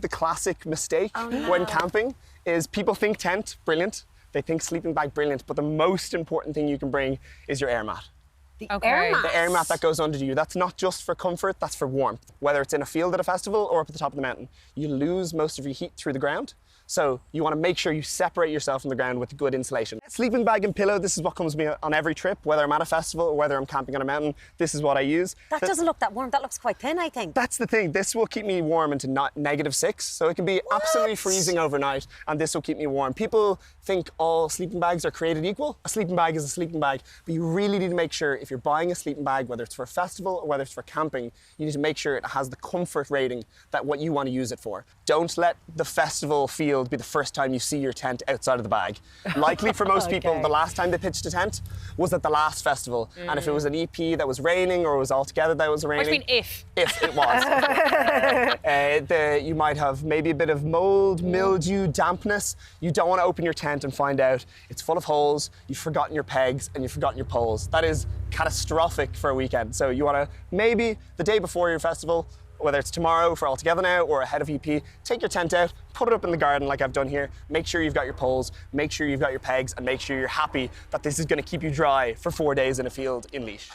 The classic mistake when camping is people think tent, brilliant. They think sleeping bag, brilliant. But the most important thing you can bring is your air mat. The air mat? The air mat that goes under you. That's not just for comfort, that's for warmth. Whether it's in a field at a festival or up at the top of the mountain, you lose most of your heat through the ground. So you want to make sure you separate yourself from the ground with good insulation. Sleeping bag and pillow, this is what comes with me on every trip, whether I'm at a festival or whether I'm camping on a mountain, this is what I use. That doesn't look that warm, that looks quite thin, I think. That's the thing, this will keep me warm into -6, so it can be absolutely freezing overnight, and this will keep me warm. People think all sleeping bags are created equal. A sleeping bag is a sleeping bag, but you really need to make sure if you're buying a sleeping bag, whether it's for a festival or whether it's for camping, you need to make sure it has the comfort rating that what you want to use it for. Don't let the festival field be the first time you see your tent outside of the bag. Likely for most people, the last time they pitched a tent was at the last festival. And if it was an EP that was raining or it was all together that was raining. What do you mean if? If it was. You might have maybe a bit of mold, mildew, dampness. You don't want to open your tent and find out it's full of holes, you've forgotten your pegs and you've forgotten your poles. That is catastrophic for a weekend. So you want to maybe the day before your festival, whether it's tomorrow for All Together Now or ahead of EP, take your tent out, put it up in the garden like I've done here, make sure you've got your poles, make sure you've got your pegs, and make sure you're happy that this is going to keep you dry for 4 days in a field in Laois.